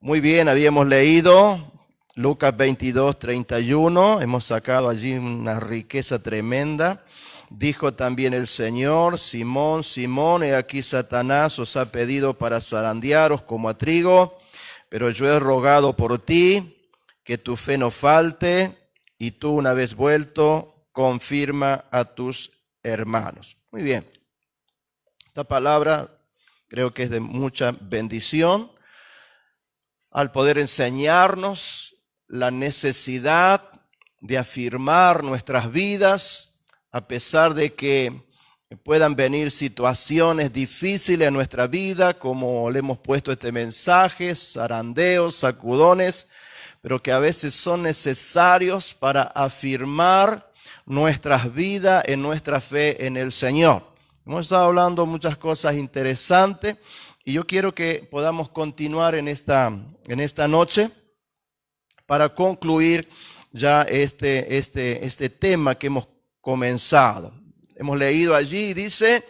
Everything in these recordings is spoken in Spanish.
Muy bien, habíamos leído Lucas 22:31, hemos sacado allí una riqueza tremenda. Dijo también el Señor: Simón, Simón, he aquí Satanás os ha pedido para zarandearos como a trigo, pero yo he rogado por ti que tu fe no falte, y tú, una vez vuelto, confirma a tus hermanos. Muy bien, esta palabra creo que es de mucha bendición al poder enseñarnos la necesidad de afirmar nuestras vidas a pesar de que puedan venir situaciones difíciles en nuestra vida, como le hemos puesto este mensaje, zarandeos, sacudones, pero que a veces son necesarios para afirmar nuestras vidas en nuestra fe en el Señor. Hemos estado hablando muchas cosas interesantes y yo quiero que podamos continuar en esta noche para concluir ya este tema que hemos comenzado. Hemos leído allí, dice: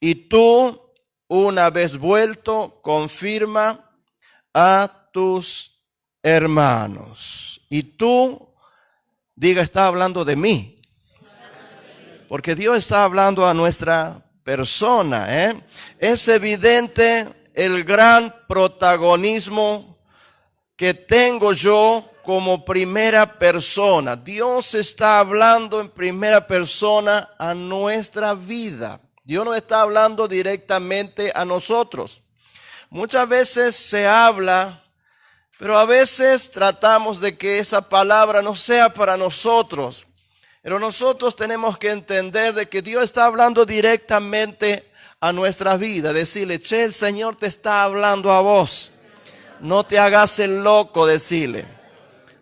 y tú, una vez vuelto, confirma a tus hermanos. Y tú, diga, está hablando de mí. Porque Dios está hablando a nuestra persona. Es evidente el gran protagonismo que tengo yo como primera persona. Dios está hablando en primera persona a nuestra vida. Dios no está hablando directamente a nosotros. Muchas veces se habla, pero a veces tratamos de que esa palabra no sea para nosotros. Pero nosotros tenemos que entender de que Dios está hablando directamente a nuestra vida. Decirle: che, el Señor te está hablando a vos. No te hagas el loco, decirle.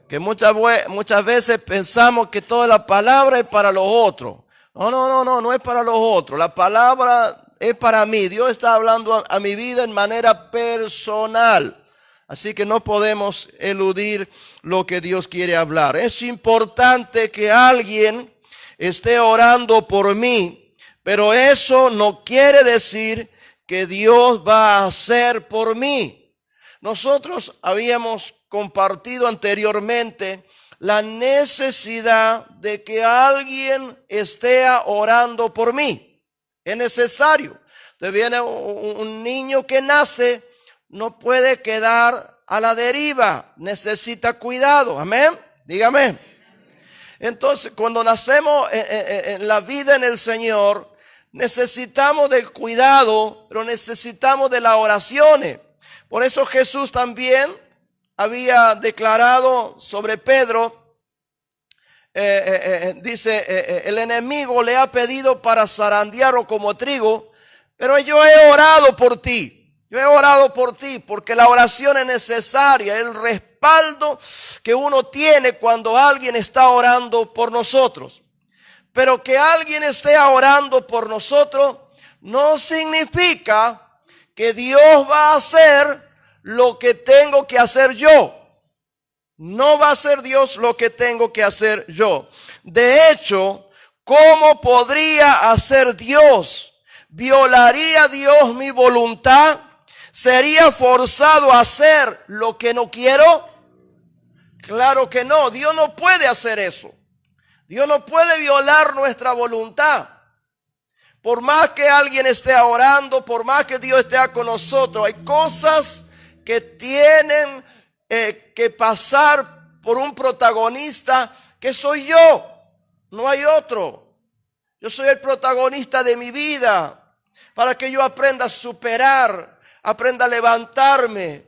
Que muchas veces pensamos que toda la palabra es para los otros. No es para los otros. La palabra es para mí. Dios está hablando a mi vida en manera personal. Así que no podemos eludir lo que Dios quiere hablar. Es importante que alguien esté orando por mí, pero eso no quiere decir que Dios va a hacer por mí. Nosotros habíamos compartido anteriormente la necesidad de que alguien esté orando por mí. Es necesario. Te viene un niño que nace, no puede quedar a la deriva, necesita cuidado. Amén, dígame. Entonces, cuando nacemos en la vida en el Señor, necesitamos del cuidado, pero necesitamos de las oraciones. Por eso Jesús también había declarado sobre Pedro, dice, el enemigo le ha pedido para zarandearlo como trigo, pero yo he orado por ti. Yo he orado por ti, porque la oración es necesaria, el respaldo que uno tiene cuando alguien está orando por nosotros. Pero que alguien esté orando por nosotros no significa que Dios va a hacer lo que tengo que hacer yo. No va a hacer Dios lo que tengo que hacer yo. De hecho, ¿cómo podría hacer Dios? ¿Violaría Dios mi voluntad? ¿Sería forzado a hacer lo que no quiero? Claro que no. Dios no puede hacer eso. Dios no puede violar nuestra voluntad. Por más que alguien esté orando, por más que Dios esté con nosotros, hay cosas que tienen que pasar por un protagonista que soy yo. No hay otro. Yo soy el protagonista de mi vida para que yo aprenda a superar, aprenda a levantarme,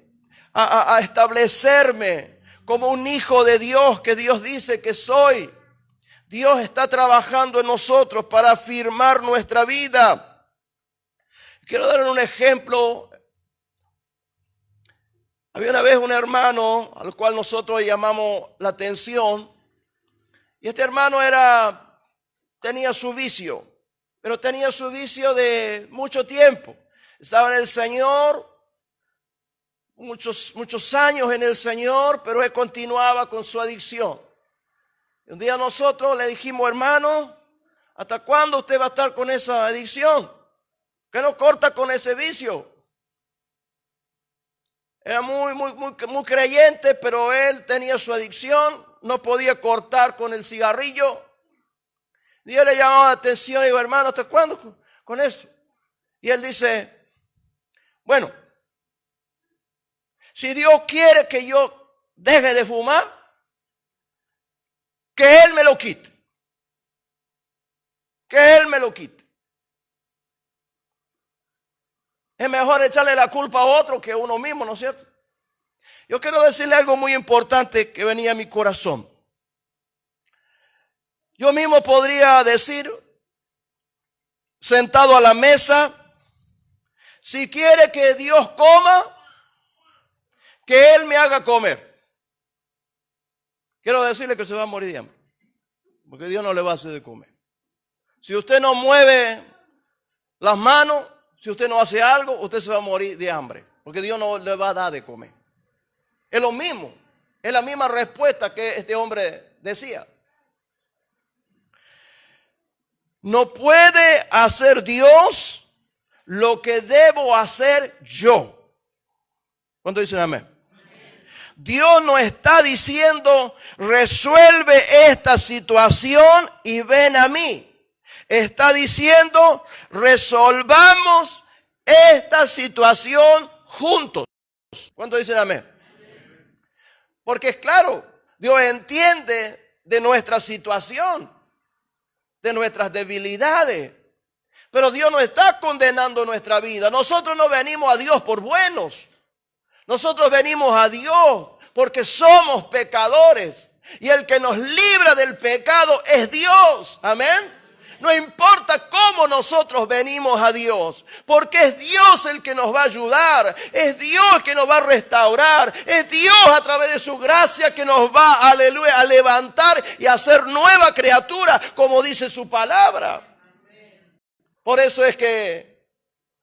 a establecerme como un hijo de Dios que Dios dice que soy. Dios está trabajando en nosotros para afirmar nuestra vida. Quiero dar un ejemplo. Había una vez un hermano al cual nosotros llamamos la atención. Y este hermano tenía su vicio, pero tenía su vicio de mucho tiempo. Estaba en el Señor, muchos años en el Señor, pero él continuaba con su adicción. Y un día nosotros le dijimos: hermano, ¿hasta cuándo usted va a estar con esa adicción? ¿Qué no corta con ese vicio? Era muy creyente, pero él tenía su adicción, no podía cortar con el cigarrillo. Dios le llamó la atención y dijo, hermano, ¿hasta cuándo con eso? Y él dice, bueno, si Dios quiere que yo deje de fumar, que Él me lo quite. Que Él me lo quite. Es mejor echarle la culpa a otro que a uno mismo, ¿no es cierto? Yo quiero decirle algo muy importante que venía a mi corazón. Yo mismo podría decir, sentado a la mesa, si quiere que Dios coma, que Él me haga comer. Quiero decirle que se va a morir de hambre, porque Dios no le va a hacer de comer. Si usted no mueve las manos, si usted no hace algo, usted se va a morir de hambre, porque Dios no le va a dar de comer. Es lo mismo, es la misma respuesta que este hombre decía. No puede hacer Dios lo que debo hacer yo. ¿Cuánto dicen amén? Dios no está diciendo, resuelve esta situación y ven a mí. Está diciendo, resolvamos esta situación juntos. ¿Cuánto dicen amén? Porque es claro, Dios entiende de nuestra situación, de nuestras debilidades. Pero Dios no está condenando nuestra vida. Nosotros no venimos a Dios por buenos. Nosotros venimos a Dios porque somos pecadores. Y el que nos libra del pecado es Dios. Amén. No importa cómo nosotros venimos a Dios, porque es Dios el que nos va a ayudar, es Dios que nos va a restaurar, es Dios a través de su gracia que nos va, aleluya, a levantar y a hacer nueva criatura, como dice su palabra. Por eso es que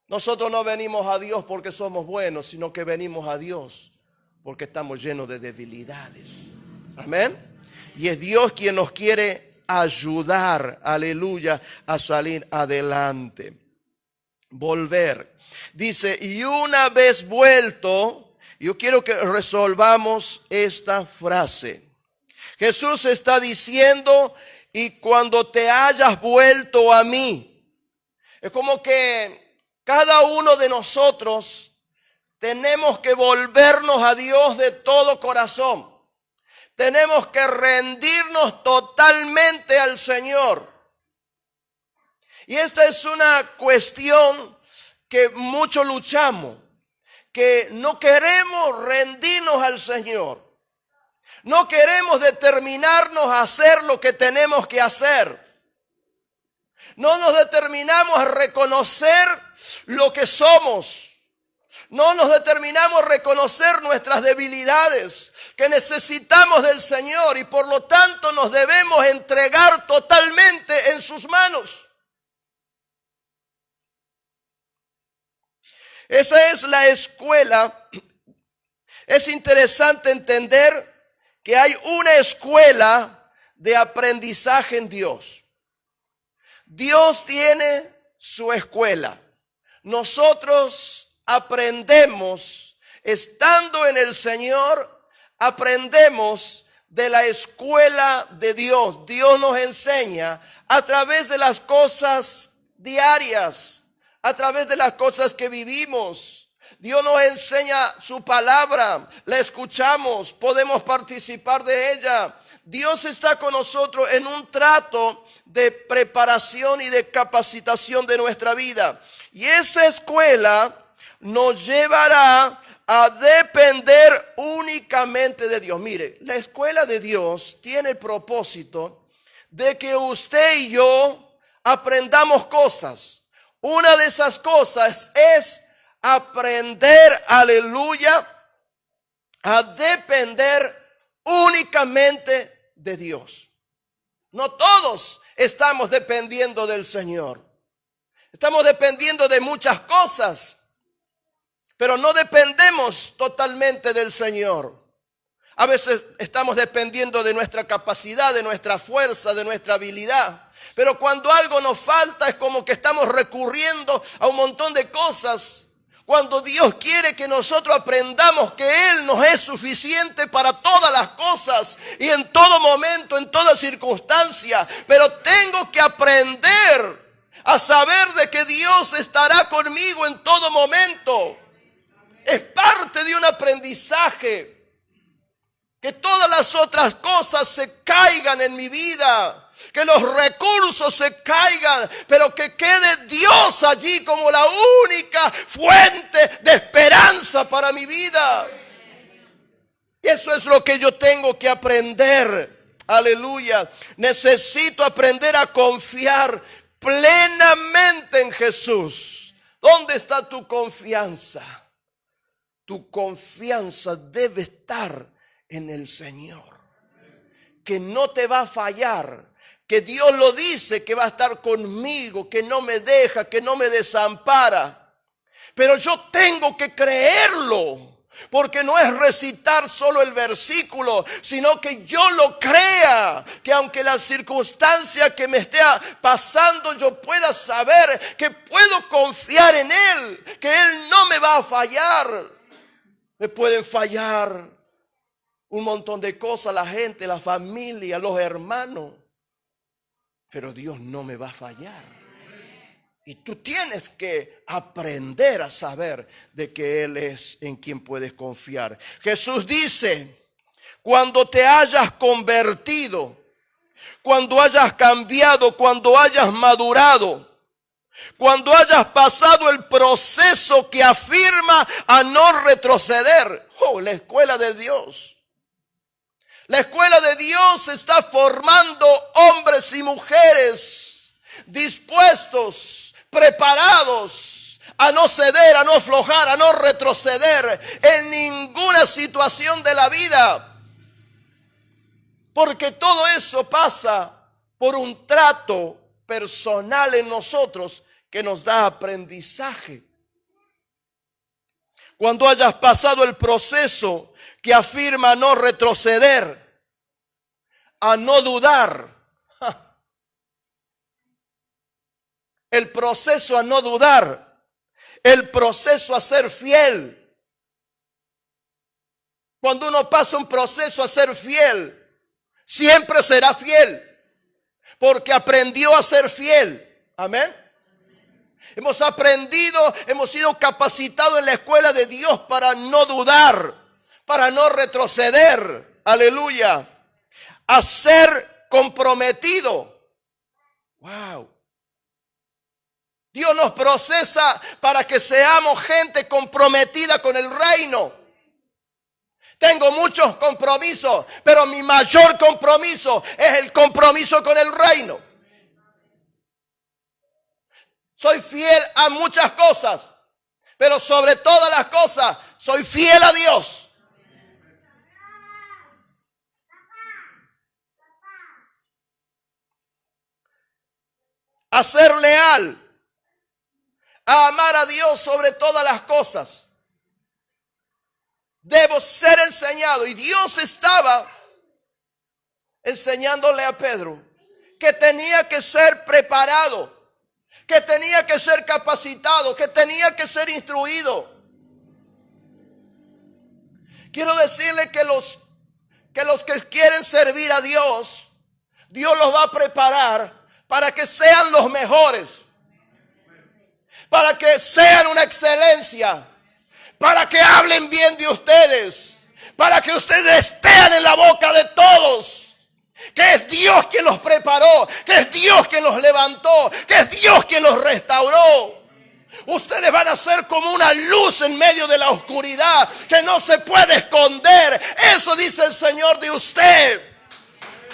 nosotros no venimos a Dios porque somos buenos, sino que venimos a Dios porque estamos llenos de debilidades. Amén. Y es Dios quien nos quiere ayudar, aleluya, a salir adelante. Volver. Dice, y una vez vuelto, yo quiero que resolvamos esta frase. Jesús está diciendo, y cuando te hayas vuelto a mí. Es como que cada uno de nosotros tenemos que volvernos a Dios de todo corazón. Tenemos que rendirnos totalmente al Señor. Y esta es una cuestión que mucho luchamos, que no queremos rendirnos al Señor. No queremos determinarnos a hacer lo que tenemos que hacer. No nos determinamos a reconocer lo que somos. No nos determinamos a reconocer nuestras debilidades, que necesitamos del Señor y por lo tanto nos debemos entregar totalmente en sus manos. Esa es la escuela. Es interesante entender que hay una escuela de aprendizaje en Dios. Dios tiene su escuela. Nosotros aprendemos, estando en el Señor, aprendemos de la escuela de Dios. Dios nos enseña a través de las cosas diarias, a través de las cosas que vivimos. Dios nos enseña su palabra, la escuchamos, podemos participar de ella. Dios está con nosotros en un trato de preparación y de capacitación de nuestra vida. Y esa escuela nos llevará a depender únicamente de Dios. Mire, la escuela de Dios tiene el propósito de que usted y yo aprendamos cosas. Una de esas cosas es aprender, aleluya, a depender únicamente de Dios. No todos estamos dependiendo del Señor. Estamos dependiendo de muchas cosas, pero no dependemos totalmente del Señor. A veces estamos dependiendo de nuestra capacidad, de nuestra fuerza, de nuestra habilidad. Pero cuando algo nos falta es como que estamos recurriendo a un montón de cosas. Cuando Dios quiere que nosotros aprendamos que Él nos es suficiente para todas las cosas y en todo momento, en toda circunstancia. Pero tengo que aprender a saber de que Dios estará conmigo en todo momento. Es parte de un aprendizaje. Que todas las otras cosas se caigan en mi vida. Que los recursos se caigan. Pero que quede Dios allí como la única fuente de esperanza para mi vida. Y eso es lo que yo tengo que aprender. Aleluya. Necesito aprender a confiar plenamente en Jesús. ¿Dónde está tu confianza? Tu confianza debe estar en el Señor, que no te va a fallar, que Dios lo dice, que va a estar conmigo, que no me deja, que no me desampara. Pero yo tengo que creerlo, porque no es recitar solo el versículo, sino que yo lo crea, que aunque la circunstancia que me esté pasando, yo pueda saber que puedo confiar en Él, que Él no me va a fallar. Me pueden fallar un montón de cosas, la gente, la familia, los hermanos. Pero Dios no me va a fallar. Y tú tienes que aprender a saber de que Él es en quien puedes confiar. Jesús dice, cuando te hayas convertido, cuando hayas cambiado, cuando hayas madurado, cuando hayas pasado el proceso que afirma a no retroceder. La escuela de Dios. La escuela de Dios está formando hombres y mujeres dispuestos, preparados a no ceder, a no aflojar, a no retroceder en ninguna situación de la vida. Porque todo eso pasa por un trato personal en nosotros que nos da aprendizaje. Cuando hayas pasado el proceso que afirma a no retroceder, a no dudar. El proceso a no dudar, el proceso a ser fiel. Cuando uno pasa un proceso a ser fiel, siempre será fiel, porque aprendió a ser fiel. Amén. Hemos aprendido, hemos sido capacitados en la escuela de Dios para no dudar, para no retroceder. Aleluya. A ser comprometido. Wow. Dios nos procesa para que seamos gente comprometida con el reino. Tengo muchos compromisos, pero mi mayor compromiso es el compromiso con el reino. Soy fiel a muchas cosas, pero sobre todas las cosas soy fiel a Dios. A ser leal, a amar a Dios sobre todas las cosas. Debo ser enseñado. Y Dios estaba enseñándole a Pedro que tenía que ser preparado, que tenía que ser capacitado, que tenía que ser instruido. Quiero decirle que los que quieren servir a Dios, Dios los va a preparar para que sean los mejores, para que sean una excelencia, para que hablen bien de ustedes, para que ustedes estén en la boca de todos. Que es Dios quien los preparó, que es Dios quien los levantó, que es Dios quien los restauró. Ustedes van a ser como una luz en medio de la oscuridad que no se puede esconder. Eso dice el Señor de usted.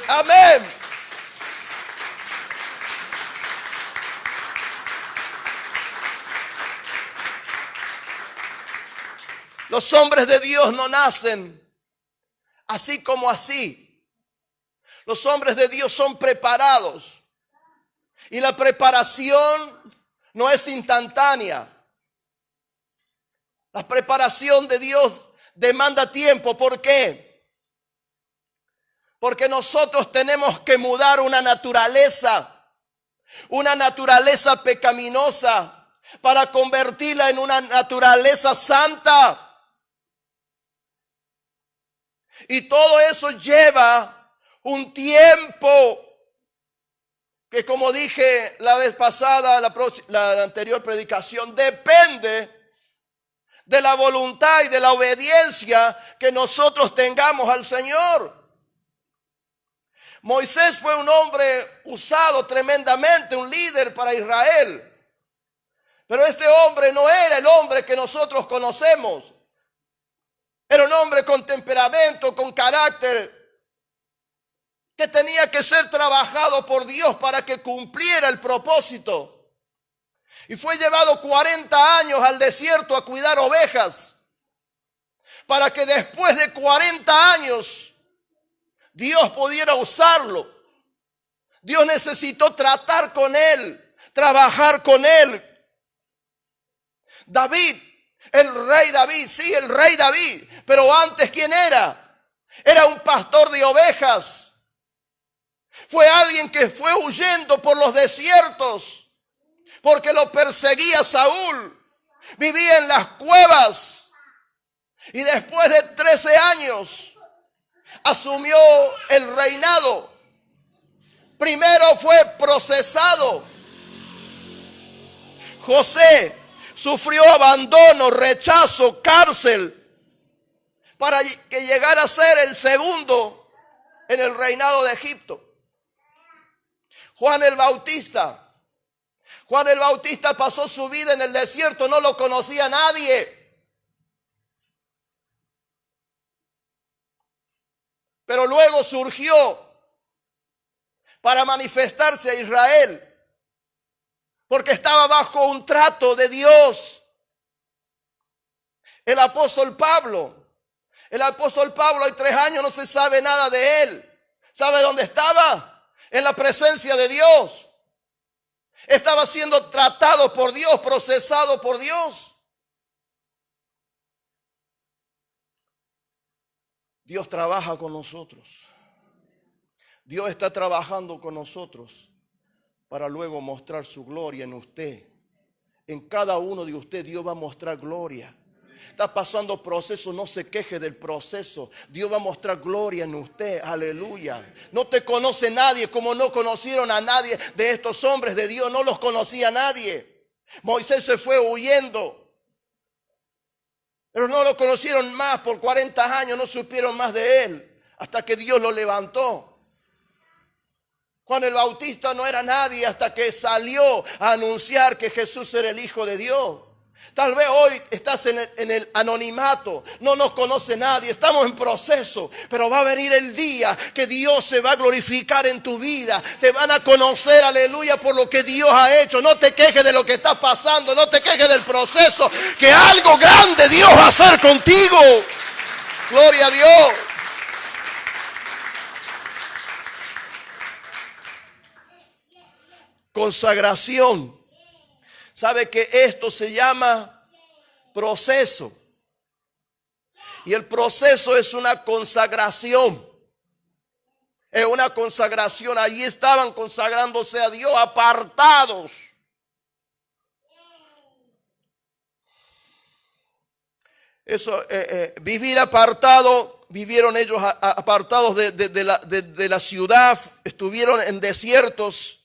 Amén. Los hombres de Dios no nacen así como así. Los hombres de Dios son preparados. Y la preparación no es instantánea. La preparación de Dios demanda tiempo. ¿Por qué? Porque nosotros tenemos que mudar una naturaleza pecaminosa para convertirla en una naturaleza santa. Y todo eso lleva un tiempo que, como dije la vez pasada, la anterior predicación, depende de la voluntad y de la obediencia que nosotros tengamos al Señor. Moisés fue un hombre usado tremendamente, un líder para Israel. Pero este hombre no era el hombre que nosotros conocemos. Era un hombre con temperamento, con carácter, que tenía que ser trabajado por Dios para que cumpliera el propósito. Y fue llevado 40 años al desierto a cuidar ovejas, para que después de 40 años Dios pudiera usarlo. Dios necesitó tratar con él, trabajar con él. David, el rey David, sí, el rey David, pero antes, ¿quién era? Era un pastor de ovejas. Fue alguien que fue huyendo por los desiertos porque lo perseguía Saúl. Vivía en las cuevas y después de 13 años asumió el reinado. Primero fue procesado. José sufrió abandono, rechazo, cárcel, para que llegara a ser el segundo en el reinado de Egipto. Juan el Bautista pasó su vida en el desierto, no lo conocía nadie. Pero luego surgió para manifestarse a Israel, porque estaba bajo un trato de Dios. El apóstol Pablo hay 3 años, no se sabe nada de él. ¿Sabe dónde estaba? En la presencia de Dios. Estaba siendo tratado por Dios, procesado por Dios. Dios trabaja con nosotros. Dios está trabajando con nosotros para luego mostrar su gloria en usted. En cada uno de ustedes Dios va a mostrar gloria. Está pasando proceso, no se queje del proceso. Dios va a mostrar gloria en usted, aleluya. No te conoce nadie como no conocieron a nadie de estos hombres de Dios. No los conocía nadie. Moisés se fue huyendo, pero no lo conocieron más por 40 años, no supieron más de él, hasta que Dios lo levantó. Juan el Bautista no era nadie hasta que salió a anunciar que Jesús era el Hijo de Dios. Tal vez hoy estás en el anonimato, no nos conoce nadie, estamos en proceso, pero va a venir el día que Dios se va a glorificar en tu vida. Te van a conocer, aleluya, por lo que Dios ha hecho. No te quejes de lo que está pasando, no te quejes del proceso, que algo grande Dios va a hacer contigo. Gloria a Dios. Consagración. ¿Sabe que esto se llama proceso? Y el proceso es una consagración. Es una consagración. Allí estaban consagrándose a Dios, apartados. Eso, vivir apartado, vivieron ellos apartados de la ciudad, estuvieron en desiertos.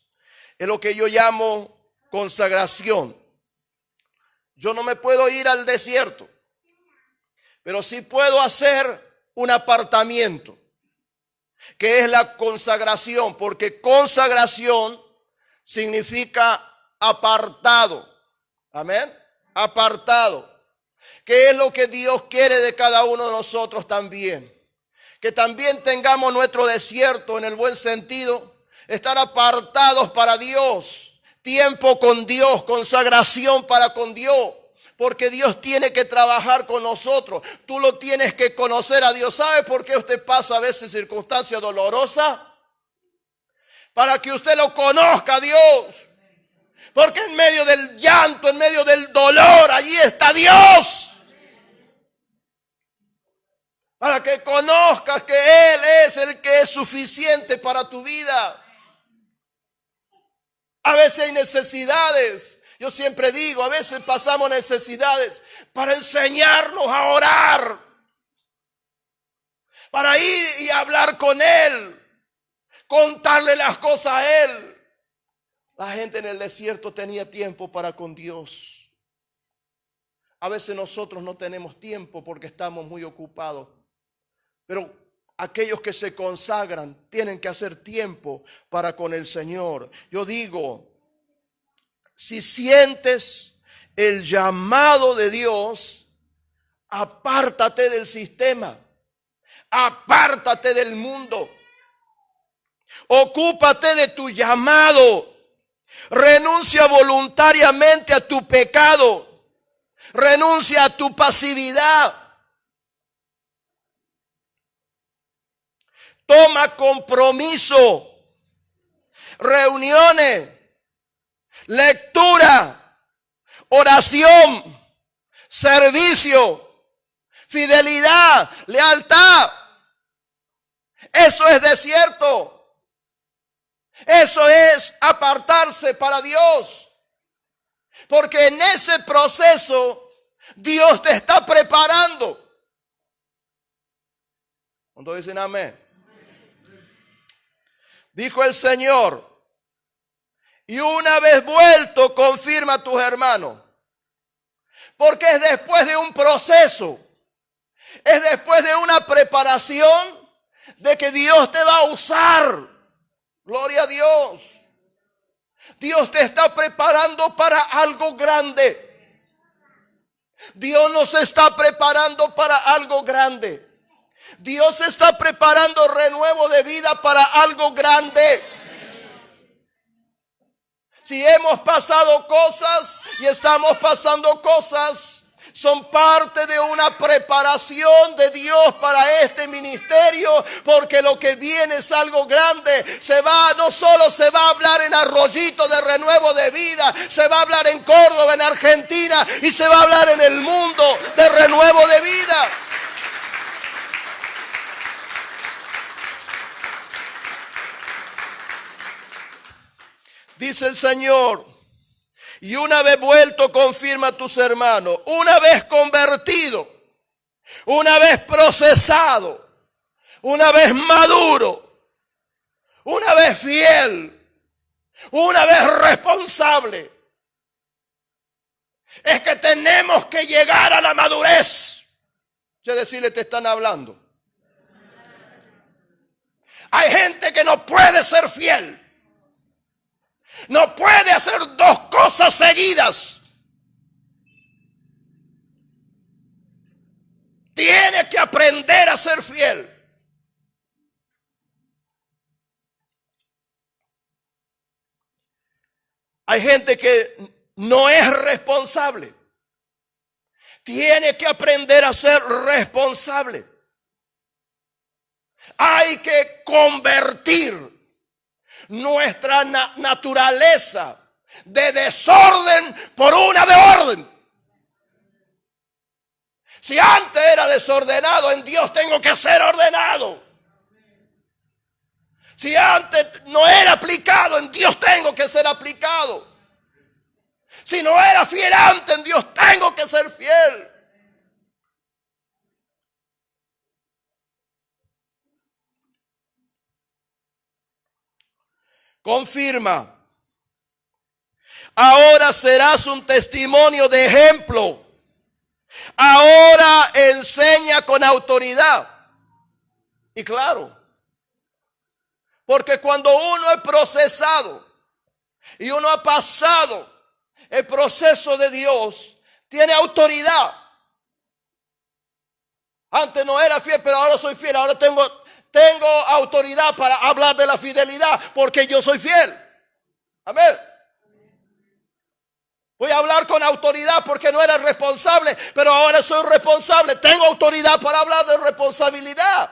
Es lo que yo llamo consagración. Yo no me puedo ir al desierto, pero sí puedo hacer un apartamiento, que es la consagración, porque consagración significa apartado. Amén. Apartado. ¿Qué es lo que Dios quiere de cada uno de nosotros también? Que también tengamos nuestro desierto en el buen sentido, estar apartados para Dios. Tiempo con Dios, consagración para con Dios, porque Dios tiene que trabajar con nosotros. Tú lo tienes que conocer a Dios. ¿Sabe por qué usted pasa a veces circunstancias dolorosas? Para que usted lo conozca a Dios. Porque en medio del llanto, en medio del dolor, allí está Dios. Para que conozcas que Él es el que es suficiente para tu vida. A veces hay necesidades Yo siempre digo, a veces pasamos necesidades para enseñarnos a orar, para ir y hablar con Él, contarle las cosas a Él. La gente en el desierto tenía tiempo para con Dios. A veces nosotros no tenemos tiempo porque estamos muy ocupados. Pero aquellos que se consagran tienen que hacer tiempo para con el Señor. Yo digo, si sientes el llamado de Dios, apártate del sistema, apártate del mundo, ocúpate de tu llamado, renuncia voluntariamente a tu pecado, renuncia a tu pasividad. Toma compromiso, reuniones, lectura, oración, servicio, fidelidad, lealtad. Eso es desierto. Eso es apartarse para Dios. Porque en ese proceso Dios te está preparando. ¿Cuántos dicen amén? Dijo el Señor, y una vez vuelto confirma a tus hermanos. Porque es después de un proceso, es después de una preparación de que Dios te va a usar. Gloria a Dios. Dios te está preparando para algo grande. Dios nos está preparando para algo grande. Dios está preparando renuevo de vida para algo grande. Si hemos pasado cosas y estamos pasando cosas, son parte de una preparación de Dios para este ministerio, porque lo que viene es algo grande. No solo se va a hablar en Arroyito de renuevo de vida, se va a hablar en Córdoba, en Argentina, y se va a hablar en el mundo de renuevo de vida. Dice el Señor, y una vez vuelto confirma a tus hermanos, una vez convertido, una vez procesado, una vez maduro, una vez fiel, una vez responsable. Es que tenemos que llegar a la madurez. Es decirle, te están hablando. Hay gente que no puede ser fiel. No puede hacer dos cosas seguidas. Tiene que aprender a ser fiel. Hay gente que no es responsable. Tiene que aprender a ser responsable. Hay que convertir nuestra naturaleza de desorden por una de orden. Si antes era desordenado, en Dios tengo que ser ordenado. Si antes no era aplicado, en Dios tengo que ser aplicado. Si no era fiel antes, en Dios tengo que ser fiel. Confirma. Ahora serás un testimonio de ejemplo. Ahora enseña con autoridad. Y claro, porque cuando uno es procesado y uno ha pasado el proceso de Dios, tiene autoridad. Antes no era fiel, pero ahora soy fiel. Ahora tengo autoridad para hablar de la fidelidad, porque yo soy fiel. Amén. Voy a hablar con autoridad porque no era responsable, pero ahora soy responsable. Tengo autoridad para hablar de responsabilidad.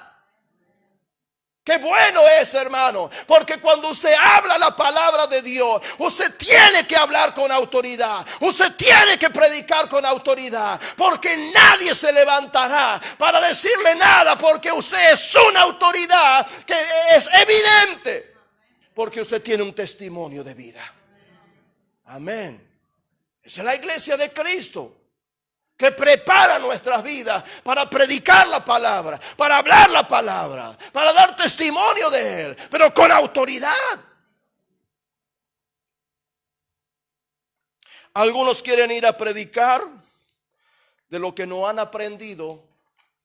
Qué bueno es, hermano, porque cuando usted habla la palabra de Dios, usted tiene que hablar con autoridad. Usted tiene que predicar con autoridad, porque nadie se levantará para decirle nada, porque usted es una autoridad que es evidente, porque usted tiene un testimonio de vida. Amén. Es la iglesia de Cristo que prepara nuestras vidas para predicar la palabra, para hablar la palabra, para dar testimonio de Él, pero con autoridad. Algunos quieren ir a predicar de lo que no han aprendido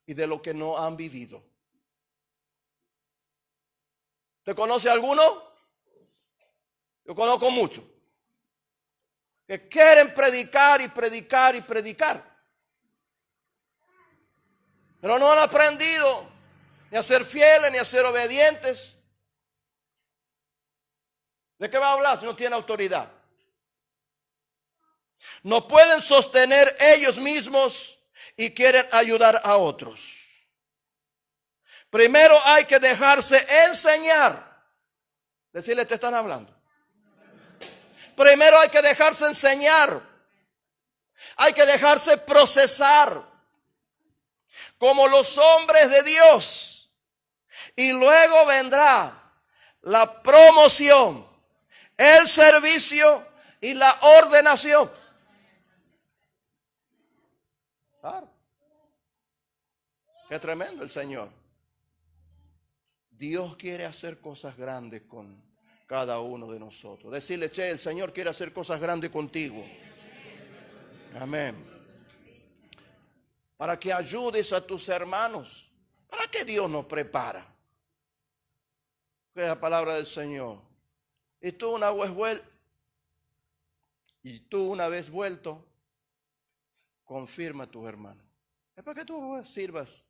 y de lo que no han vivido. ¿Usted conoce a alguno? Yo conozco muchos que quieren predicar y predicar y predicar, pero no han aprendido ni a ser fieles ni a ser obedientes. ¿De qué va a hablar si no tiene autoridad? No pueden sostener ellos mismos y quieren ayudar a otros. Primero hay que dejarse enseñar. Decirle, te están hablando. Primero hay que dejarse enseñar. Hay que dejarse procesar como los hombres de Dios. Y luego vendrá la promoción, el servicio y la ordenación. Claro. Qué tremendo el Señor. Dios quiere hacer cosas grandes con cada uno de nosotros. Decirle, che, el Señor quiere hacer cosas grandes contigo. Amén. Para que ayudes a tus hermanos. ¿Para qué Dios nos prepara? Es la palabra del Señor. Y tú una vez vuelto, confirma a tus hermanos. Es para que tú sirvas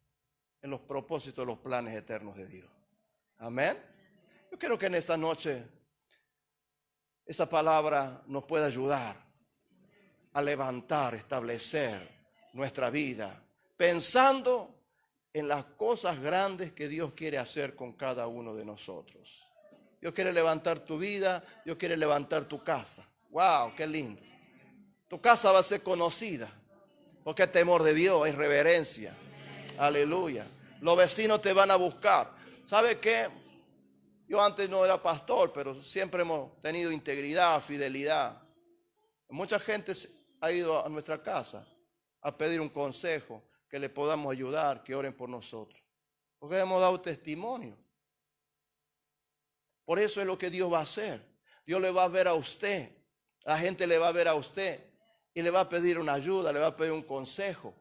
en los propósitos, los planes eternos de Dios. Amén. Yo quiero que en esta noche esa palabra nos pueda ayudar a levantar, establecer nuestra vida, pensando en las cosas grandes que Dios quiere hacer con cada uno de nosotros. Dios quiere levantar tu vida, Dios quiere levantar tu casa. ¡Wow! ¡Qué lindo! Tu casa va a ser conocida, porque es temor de Dios, es reverencia. Aleluya. Los vecinos te van a buscar. ¿Sabe qué? Yo antes no era pastor, pero siempre hemos tenido integridad, fidelidad. Mucha gente ha ido a nuestra casa a pedir un consejo, que le podamos ayudar, que oren por nosotros. Porque hemos dado testimonio. Por eso es lo que Dios va a hacer. Dios le va a ver a usted. La gente le va a ver a usted y le va a pedir una ayuda, le va a pedir un consejo.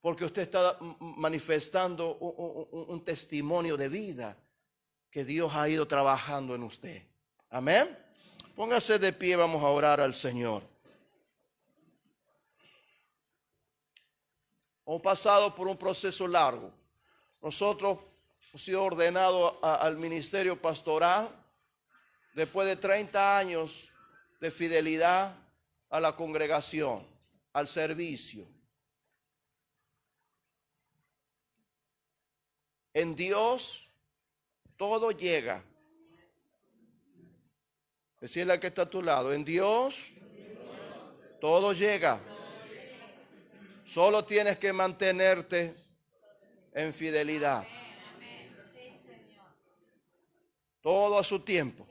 Porque usted está manifestando un testimonio de vida que Dios ha ido trabajando en usted. Amén. Póngase de pie, vamos a orar al Señor. Hemos pasado por un proceso largo. Nosotros hemos sido ordenados al ministerio pastoral después de 30 años de fidelidad a la congregación, al servicio. En Dios todo llega. Decirle al que está a tu lado, en Dios todo llega. Solo tienes que mantenerte en fidelidad. Todo a su tiempo.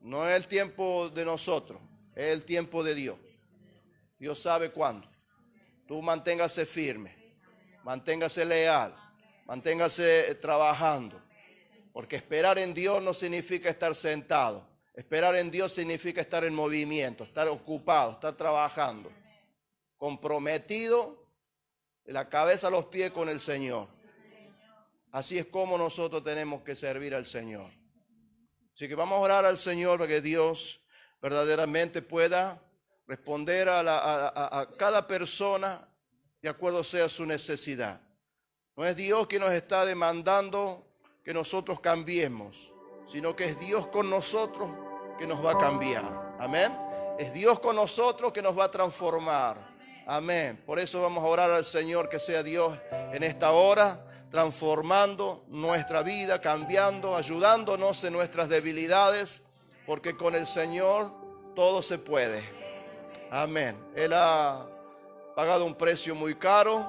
No es el tiempo de nosotros, es el tiempo de Dios. Dios sabe cuándo. Tú manténgase firme, manténgase leal, manténgase trabajando. Porque esperar en Dios no significa estar sentado. Esperar en Dios significa estar en movimiento, estar ocupado, estar trabajando. Comprometido de la cabeza a los pies con el Señor. Así es como nosotros tenemos que servir al Señor. Así que vamos a orar al Señor para que Dios verdaderamente pueda responder a cada persona de acuerdo sea su necesidad. No es Dios que nos está demandando que nosotros cambiemos, sino que es Dios con nosotros que nos va a cambiar. Amén. Es Dios con nosotros que nos va a transformar. Amén. Por eso vamos a orar al Señor que sea Dios en esta hora, transformando nuestra vida, cambiando, ayudándonos en nuestras debilidades, porque con el Señor todo se puede. Amén. Él ha pagado un precio muy caro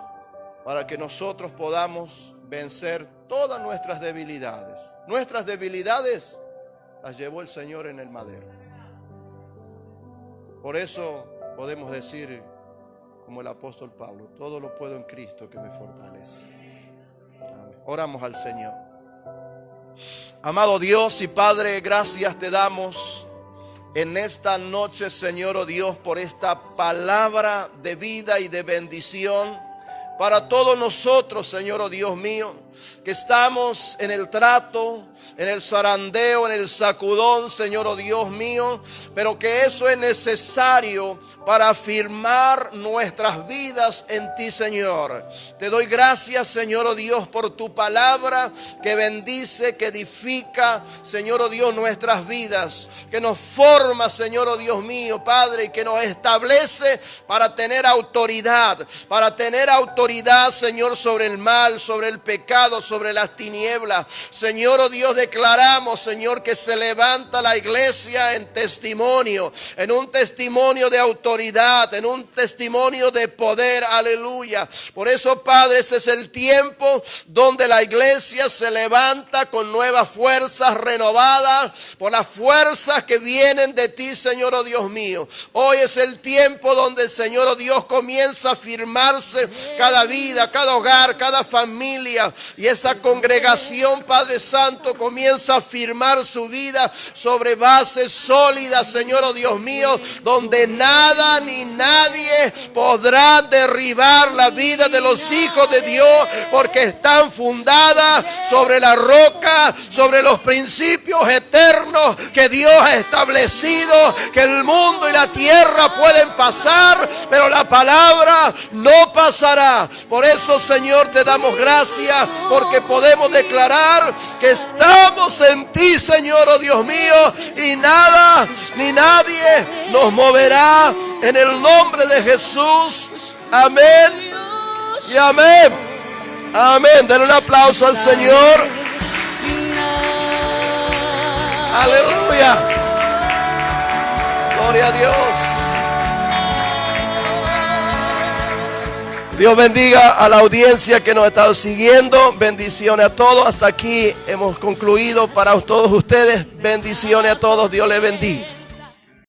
para que nosotros podamos vencer todas nuestras debilidades. Nuestras debilidades las llevó el Señor en el madero. Por eso podemos decir como el apóstol Pablo: todo lo puedo en Cristo que me fortalece. Amén. Oramos al Señor. Amado Dios y Padre, gracias te damos en esta noche, Señor, oh Dios, por esta palabra de vida y de bendición para todos nosotros, Señor, oh Dios mío, que estamos en el trato, en el zarandeo, en el sacudón, Señor, oh Dios mío, pero que eso es necesario para afirmar nuestras vidas en ti, Señor. Te doy gracias, Señor, oh Dios, por tu palabra que bendice, que edifica, Señor, oh Dios, nuestras vidas, que nos forma, Señor, oh Dios mío, Padre, y que nos establece para tener autoridad, Señor, sobre el mal, sobre el pecado, sobre las tinieblas. Señor, oh Dios, declaramos, Señor, que se levanta la iglesia en testimonio, en un testimonio de autoridad, en un testimonio de poder, aleluya. Por eso, Padre, ese es el tiempo donde la iglesia se levanta con nuevas fuerzas renovadas, por las fuerzas que vienen de ti, Señor, oh Dios mío. Hoy es el tiempo donde el Señor, oh Dios, comienza a firmarse cada vida, cada hogar, cada familia, y esa congregación, Padre Santo, comienza a firmar su vida sobre bases sólidas, Señor, oh Dios mío, donde nada ni nadie podrá derribar la vida de los hijos de Dios, porque están fundadas sobre la roca, sobre los principios eternos que Dios ha establecido, que el mundo y la tierra pueden pasar, pero la palabra no pasará. Por eso, Señor, te damos gracias, porque podemos declarar que estamos en ti, Señor, oh Dios mío, y nada ni nadie nos moverá, en el nombre de Jesús. Amén y amén. Amén. Denle un aplauso al Señor. Aleluya. Gloria a Dios. Dios bendiga a la audiencia que nos ha estado siguiendo. Bendiciones a todos. Hasta aquí hemos concluido para todos ustedes. Bendiciones a todos. Dios les bendiga.